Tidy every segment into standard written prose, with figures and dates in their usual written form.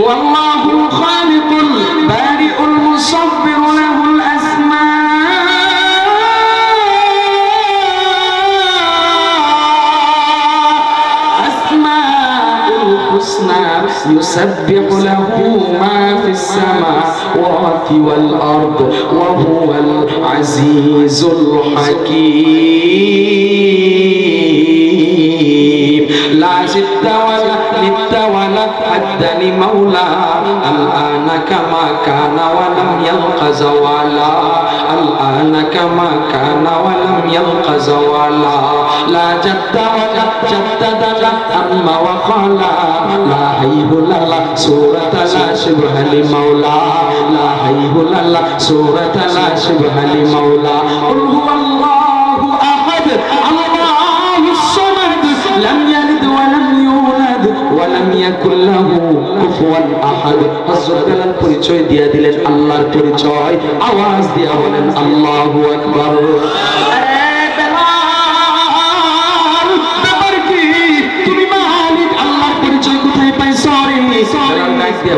ওয়াল্লাহুল খালিকুল বারিউল মুসাব্বির লাহুল আসমাউল হুসনা ইউসাব্বিহু লাহু মা ফিস সামাওয়াতি ওয়াল আরদ ওয়া হুয়াল আজিজুল হাকীম লা জিদ্দা ওয়ালা লিদ্দা ওয়ালা হাদ্দা লিমাওলা আল-আনা কামা কানা ওয়া লাম ইয়ালকা যাওয়ালা আল-আনা কামা কানা ওয়া লাম ইয়ালকা যাওয়ালা লা জাদ্দা ওয়ালা জাদ্দাদা আম্মা ওয়া খালা লা হাইহুলাল্লাহ সূরাতা লা শিবহা লিমাওলা লা হাইহুলাল্লাহ সূরাতা লা শিবহা লিমাওলা কুল হুয়াল্লাহু আহাদ আল্লাহুস সামাদ লাম ইয়ালিদ ওয়া লাম ইউলাদ ওয়া লাম ইয়াকুল লাহু কুফুয়ান আহাদ। হযরত বেলাল পরিচয় দিয়ে দিলেন আল্লাহর পরিচয়, আওয়াজ দিয়ে বলেন আল্লাহু আকবার।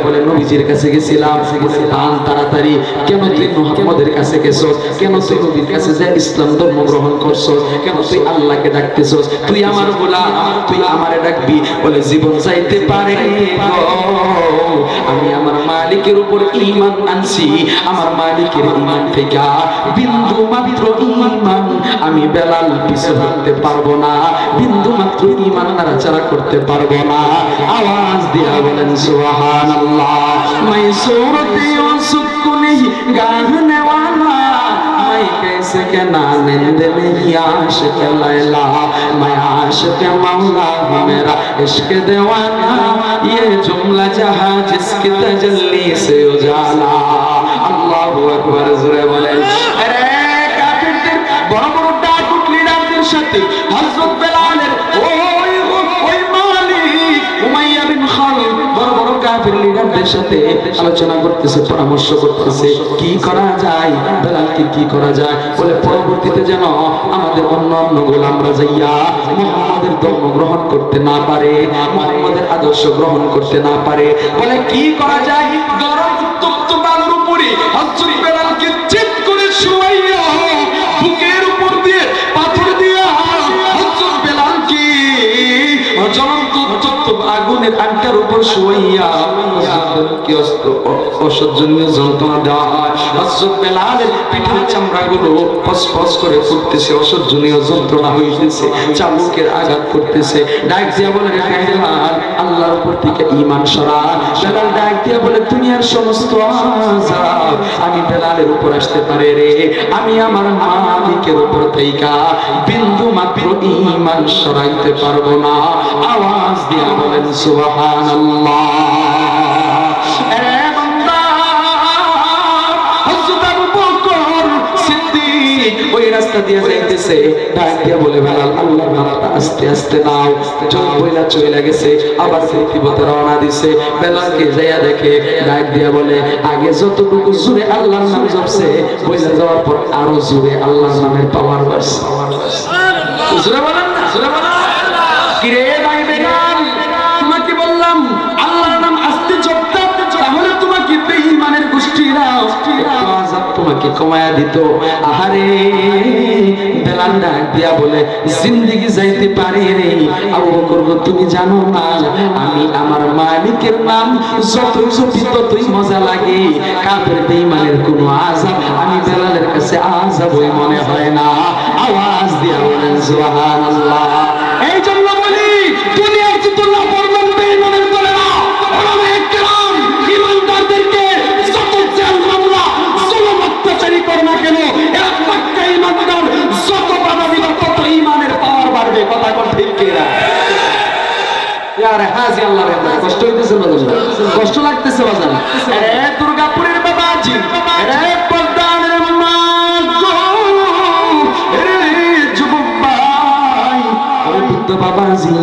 বলে নবীজির কাছে গেছিলাম, তাড়াতাড়ি কেন তুই মুহাম্মদের কাছে গেছস, কেন তুই নবীর কাছে যে ইসলাম ধর্ম গ্রহণ করছস, কেন তুই আল্লাহকে ডাকতেছস, তুই আমার গোলাম, তুই আমারে ডাকবি। বলে জীবন চাইতে পারে আমি আমার মালিকের উপর ঈমান আনছি, আমার মালিকের ঈমান থেকে বিন্দু মাত্র ঈমান আমি বেলাল পিছু হতে পারবো না, বিন্দু মাত্র ঈমান নাড়াচাড়া করতে পারবো না। আওয়াজ দিয়া বলেন সুবহানাল্লাহ। मैं सूरत यूसुफ को नहीं गाने वाला, मैं कैसे के नानिंद में आशिक लैला, मैं आशिक मौला हूँ मेरा इश्क दीवाना, ये जुमला जहाँ जिसकी तजल्ली से उजाला। अल्लाहु अकबर ज़ोरे बोलें। अरे काफिरদের বড় বড় ডাকুত লিডারদের সাথে হযরত বেলালের ওই মালিক উমাইয়া বিন খালিদ বড় বড় কাফির লিডারদের সাথে আলোচনা করতেছে, পরামর্শ করতেছে কি করা যায়, বেলালকে কি করা যায়। বলে পরবর্তীতে যেন আমাদের অন্য অন্য গোলামরা যাইয়া মুহাম্মাদের ধর্ম গ্রহণ করতে না পারে, মুহাম্মাদের আদর্শ গ্রহণ করতে না পারে। বলে কি করা যায়, গরম উত্তপ্ত বালুর উপরে হযরত বেলালকে চিৎ করে শুয়াইয়া বুকের উপর দিয়ে পাথর দিয়া হযরত বেলালকে জ্বলন্ত উত্তপ্ত আগুনের আংটার উপর শুয়াইয়া কি অসহ্যনীয় যন্ত্রণা দেওয়া হয়। হযরত বেলালের পিঠের চামড়াগুলো ফসফস করে ফুটতেছে, অসহ্যনীয় যন্ত্রণা হইতেছে, চাবুকের আঘাত করতেছে। ডাক দিয়া বলে বেলাল আল্লাহর উপর থেকে ঈমান সরা। বেলাল ডাক দিয়া বলে দুনিয়ার সমস্ত আযাব আমি বেলালের উপর আসতে পারে রে, আমি আমার মালিকের উপর থেকে বিন্দু মাত্র ঈমান সরাইতে পারবো না। আওয়াজ দিয়া বলেন সুবহানাল্লাহ। ওই রাস্তা দিয়ে যাইতেছে, ডাক দিয়া বলে বেলাল আল্লাহর নামটা আস্তে আস্তে নাও। জল বইলা চলে গেছে, আবার পৃথিবীতে রওনা দিছে। বেলালকে যাইয়া দেখে, ডাক দিয়া বলে আগে যতটুকু জোরে আল্লাহর নাম জপছে, বইলা যাওয়ার পর আরো জোরে আল্লাহর নামের পাওয়ার বাড়ছে। জোরে বলেন না, জোরে বলেন। কিরে ভাই বেলাল, তোমাকে বললাম আল্লাহর নাম আস্তে জপতে, তাহলে তোমাকে বেঈমানের গোষ্ঠীরা আযাব তোমাকে কমায়া দিত। আহারে বেলাল ডাক দিয়া বলে জিন্দেগি যাইতে পারে রে আবু বকর, তুমি জানো না আমি আমার মালিকের নাম যতই জপি ততই মজা লাগে, কাফের বেঈমানের কোনো আযাব আমি বেলালের কাছে আযাবই মনে হয় না। আওয়াজ দিয়া বলেন সুবহানাল্লাহ। এই জন্য বলি দুনিয়ার যত নাফরমান বেঈমানের দলে না, ওলামায়ে কেরাম ঈমানদারদেরকে যত জেল মামলা জুলুম অত্যাচারী করে না কেন, এক পাক্কা ঈমানদার যত বাধা দিবে তত ঈমানের পাওয়ার বাড়বে। কথা কোন ঠিক কিনা? ইয়ারে হাজি আল্লাহর রহমত। কষ্ট হইতেছে বাজান, কষ্ট লাগতেছে বাজান। আরে দুর্গাপুরের বাবাজি, আরে পদ্মানের মা গো, আরে যুবক ভাই, আরে বুদ্ধ বাবাজি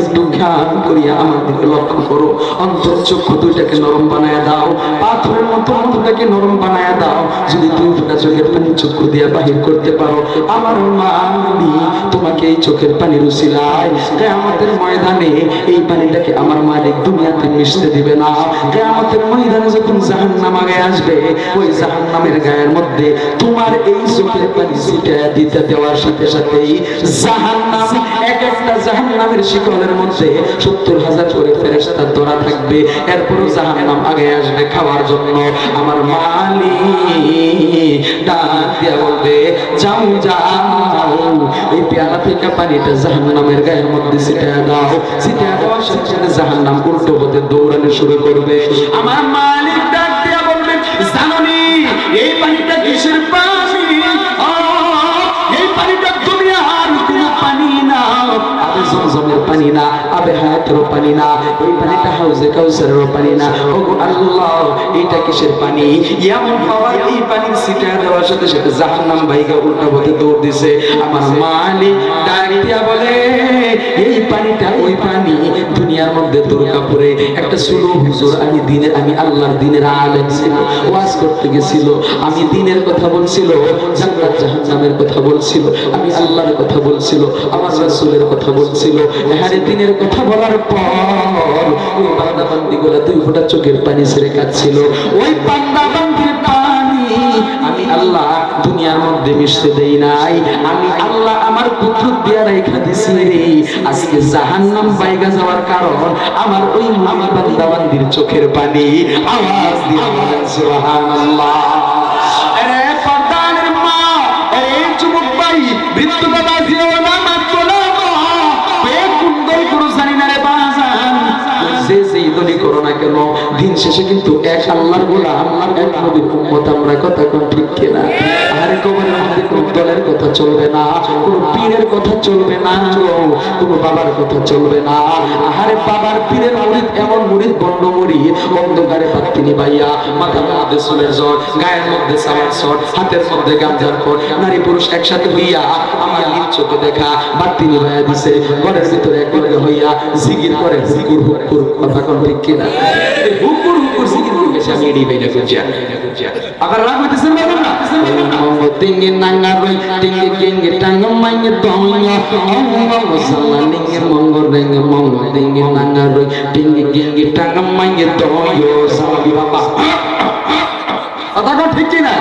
একটু জ্ঞান করিয়া আমার দিকে লক্ষ্য করো, অন্তর চক্ষু দুইটাকে নরম বানায় দাও, পাথরের মতো মনটাকে নরম বানায় দাও। যদি দুই ফোঁটা চোখের পানি চক্ষু দিয়া বাহির করতে পারো, আমার মালিক তোমাকে এই চোখের পানির উসিলায় কিয়ামতের ময়দানে এই পানিটাকে আমার মালিক দুনিয়াতে মিশতে দিবে না। কিয়ামতের ময়দানে যখন জাহান্নাম আগে আসবে, ওই জাহান্নামের গায়ের মধ্যে তোমার এই চোখের পানি ছিটিয়ে দিতে দেওয়ার সাথে সাথেই জাহান্নাম, এক একটা জাহান্নামের শিকলের মধ্যে 70,000 করে ফেরেশতা ধরা থাকবে। এরপরও জাহান্নাম আগে আসবে খাওয়ার জন্য। আমার মালিক ডাক দিয়া বলবে, যাও যাও, এই পেয়ালা থেকে পানিটা জাহান্নামের গায়ের মধ্যে ছিটিয়ে দাও। ছিটিয়ে দেওয়ার সাথে সাথে জাহান্নাম উল্টো পথে দৌড়ানো শুরু করবে। আমার মালিক ডাক দিয়া বলবে, জানোনি এই পানিটা কিসের পানি? এই পানিটা দুনিয়ার কোনো পানি না, আবে জমজমের পানি না, আবে হায়াতের পানি না, ওই পানিটা হাউজে কাউসারের পানি না। ওগো আল্লাহ, এইটা কিসের পানি? এমন পাওয়ার এই পানির ছিটিয়ে দেওয়ার সাথে সাথে জাহান্নাম বাইকা উল্টা পথে দৌড় দিছে। আমার মালিক ডাক দিয়া বলে, এই পানিটা ওই পানি দুনিয়ার মধ্যে দুর্গাপুরে একটা সুলো হুজুর, আমি আল্লাহর দিনের আলেম ছিল, ওয়াজ করতে গেছিল, আমি দিনের কথা বলছিল, জান্নাত জাহান্নামের কথা বলছিল, আমি আল্লাহর কথা বলছিল, আমার রাসূলের কথা বলছিল। এখানে দিনের কথা বলার পর ওই বান্দা বান্দিগুলো দুই ফোঁটা চোখের পানি ছেড়ে কাঁদছিল। ওই বান্দা বান্দির পানি আমি আল্লাহ দুনিয়ার মধ্যে মিশতে দেই নাই, আমি আল্লাহ আমার পুত্র দিয়া রেখা দিছি রে। আজকে জাহান্নাম বাইগা যাওয়ার কারণ আমার ওই মামা বান্দা বান্দির চোখের পানি। আওয়াজ দিয়ে বলেন সুবহানাল্লাহ। আরে পর্দানের মা, এই যুবক ভাই, বৃদ্ধ বাজিও না মাত্র না, কুন্দল করো জানি না রে বাজান, যে যেই দলই করো না কেন, দিন শেষে কিন্তু এক আল্লাহর গোলাম, এক নবীর উম্মত আমরা। কথা কোন ঠিক কিনা? আরে কবরের মধ্যে কোন দলের কথা চলবে না, কোন পীরের কথা চলবে না, কোন বাবার কথা চলবে না। আরে বাবার পীরের মুরিদ এমন মুরিদ, বন্ড মুরিদ, অন্ধকারে বাতি নিভাইয়া, মাথার মধ্যে চুলের জ্বর, গায়ের মধ্যে সাওয়ার শট, হাতের মধ্যে গামছার পর, নারী পুরুষ একসাথে হইয়া আমার নিজ চোখে দেখা বাতি নিভাইয়া দিছে। ঘরের ভিতরে একলগে হইয়া জিকির করে হুকুর হুকুর। কথা কোন ঠিক কিনা? হুকুর হুকুর জিকির করে গেছে, আমি এডি বাইনা করছি। আবার রাগ হইতেছে না? মঙ্গো তিঙ্গে নাঙ্গা রই তিঙ্গে কিঙ্গে টাঙ্গা মাইয়ে দয়া, মঙ্গো সালা নিঙ্গে মঙ্গো রেঙ্গে মঙ্গো তিঙ্গে নাঙ্গা রই তিঙ্গে কিঙ্গে টাঙ্গা মাইয়ে দয়া। সালামি বাবা, কথা কোন ঠিক কিনা?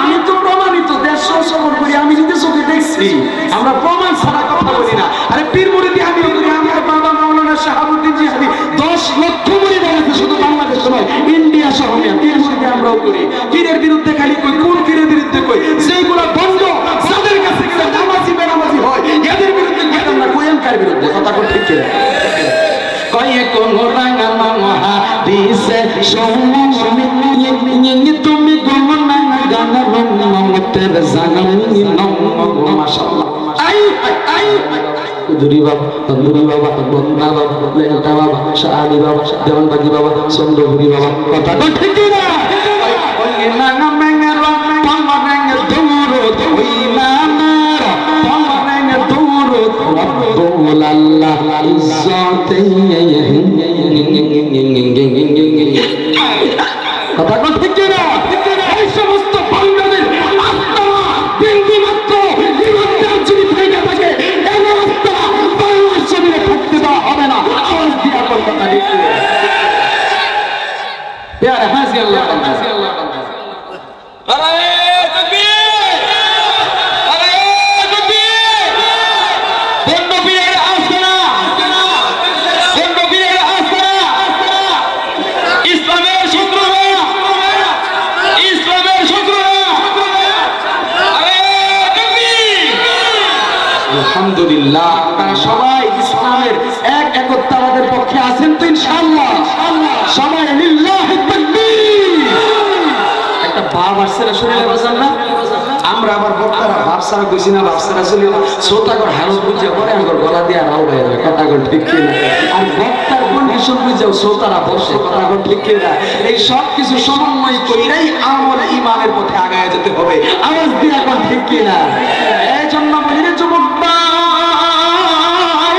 আমি তো প্রমাণিত, 150 সফর করি, আমি যদি চোখে দেখছি। আমরা প্রমাণ ছাড়া কথা বলি না। আরে পীর মুরিদি আমিও করি, আমার বাবা মাওলানা শাহাবুদ্দিন জিহাদি 10 লক্ষ মুরিদ আছে, শুধু বাংলাদেশ নয়, ইন্ডিয়া সহ পীর মুরিদি আমরাও করি। পীরের বিরুদ্ধে খালি কই, কোন পীরের বিরুদ্ধে কই? যেগুলা বন্ধ, যাদের কাছে গেলে নামাজি বেনামাজি হয়, এদের বিরুদ্ধে কইতাম না, কইম কার বিরুদ্ধে? কথা কোন ঠিক কিনা? কয়ে কোন রাঙা মামা দিছে সোনি তুমি গমনা গানা রঙের জানামি মাশাআল্লাহ। আই আই কুদুরি বাবা, তন্দুরি বাবা, বন্দনা বাবা, লেলটা বাবা, শাহালি বাবা, দেওয়ানবাগি বাবা, চন্দ্রপুরি বাবা। কথা তো ঠিক না? ওই নানা মেঙ্গের পঙ্গের দৌড় হইলা মেরা, পঙ্গের দৌড় রব্বুল আল্লাহ ইজ্জতে। কথা তো ঠিক না? এই সমস্ত বাঙালির আত্মা বিন্দু মাত্র ইমানদার যদি থেকে থাকে, এই আত্মা বাংলার শরীরে থাকতে দেওয়া হবে না। আওয়াজ দিয়া কথা লিখে প্যারে হাসি আল্লাহ। আলহামদুলিল্লাহ, আপনারা সবাই ইসলামের এক একত্ববাদের পক্ষে আছেন তো ইনশাআল্লাহ? সবাই লিল্লাহি তাকবীর। একটা ভাব আসছে না শরীরে, বুঝলেন না? আমরা আবার বক্তারা ভাবসারা কইছি না, ভাবসারা চলে শ্রোতাগর হালত বুঝে পরে আমার গলা দিয়ে রাও বাইরে হয়। কথা কোন ঠিক কিনা? আর বক্তার কন্ডিশন বুঝেও শ্রোতারা বসে। কথা কোন ঠিক কিনা? এই সব কিছু সমন্বয় কইরাই আমল ঈমানের পথে আগায় যেতে হবে। আওয়াজ দিয়া কোন ঠিক কিনা? এই জন্য বলি রে যুবক ভাই,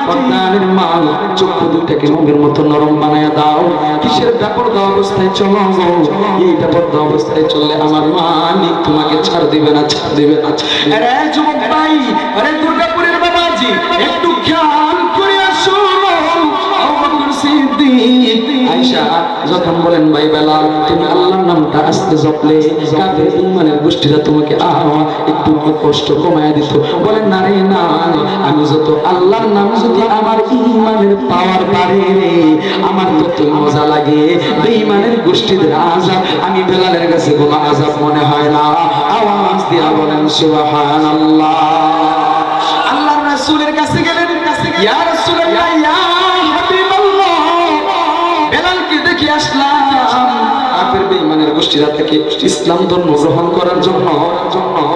পর্দানের মা চক্ষু দুইটাকে মোমের মতো নরম বানায় দাও। কিসের বেপরদা অবস্থায় চলো গো? এই বেপরদা অবস্থায় চললে আমার মালিক তোমাকে ছাড় দিবে না, ছাড় দিবে না। আরে যুবক ভাই, আরে দুর্গাপুরের বাবাজি, একটু খেয়াল করে আসো। আয়েশা যখন বলেন ভাই বেলাল তুমি আল্লাহর নামটা আস্তে জপলে কাফের ঈমানের গোষ্ঠীরা তোমাকে একটু কষ্ট কমায় দিত। বলেন না রে না, আমি যত আল্লাহর নাম যদি আমার ঈমানের পাওয়ার বাড়ে আমার তত মজা লাগে। বেঈমানের গোষ্ঠীদের আযাব আমি বেলালের কাছে কোনো আযাব মনে হয় না। আওয়াজ দিয়ে বলেন সুবহানাল্লাহ। আল্লাহর রাসূলের কাছে গেলেন, ইয়া রাসূলুল্লাহ, ইয়া হাবিবাল্লাহ, বেলালকে দেখে আসলাম কাফের বেঈমানের গোষ্ঠীরা থেকে ইসলাম ধর্ম গ্রহণ করার জন্য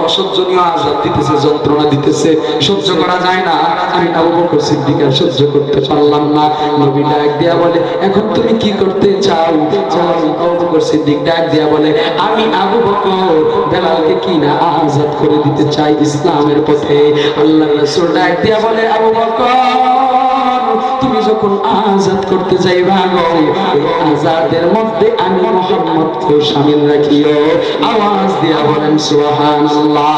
অসহ্যনীয় আযাব দিতেছে, যন্ত্রণা দিতেছে, সহ্য করা যায় না। আমি আবু বকর সিদ্দিক আর সহ্য করতে পারলাম না। নবী ডাক দিয়া বলে এখন তুমি কি করতে চাও? আবু বকর সিদ্দিক ডাক দিয়া বলে আমি আবু বকর বেলালকে কি না আযাদ করে দিতে চাই ইসলামের পথে। আল্লাহর রাসূল ডাক দিয়া বলে আবু বকর তুমি যখন আযাদ করতে যাইবা গো, ওই আযাদের মধ্যে আমি মুহাম্মদকে শামিল রাখিও। আওয়াজ দিয়া বলেন সুবহানাল্লাহ।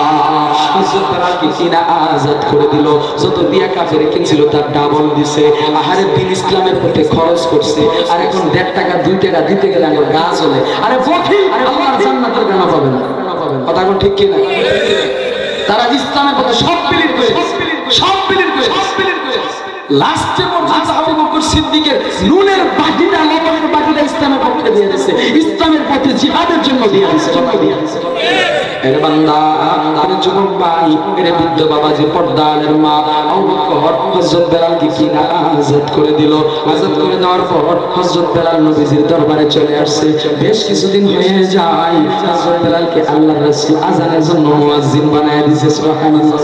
হযরত বেলালকে কিনা আযাদ করে দিল, যত দিয়া কাফের কিনছিল তার ডাবল দিছে। আহারে দিন ইসলামের পথে খরচ করছে, আর এখন 1.5 টাকা 2 টাকা দিতে গেলে আমার গা চলে। আরে বখিল আল্লাহর জান্নাতের কেন পাবে না? কথা কোন ঠিক কি না? তারা ইসলামের পথে সব বিলীন করে, সব বিলীন করে, লাস্টে পর্যন্ত আবু বকর সিদ্দিকের নুনের বাটিটা, লবণের বাটিটা ইসলামের পক্ষে দিয়ে দিয়েছে, ইসলামের পথে জিহাদের জন্য দিয়ে দিয়েছে। এর বান্দা, আরে যুবক ভাই, এর বৃদ্ধ বাবাজি, পর্দানের মা আবু বকর হযরত বেলালকে কিনা আযাদ করে দিল। আযাদ করে দেওয়ার পর হযরত বেলাল নবীজির দরবারে চলে আসছে। বেশ কিছুদিন হয়ে যায়, হযরত বেলালকে আল্লাহর রাসূল আযানের জন্য মুয়াজ্জিন বানায় দিয়েছে। সুবহানাল্লাহ।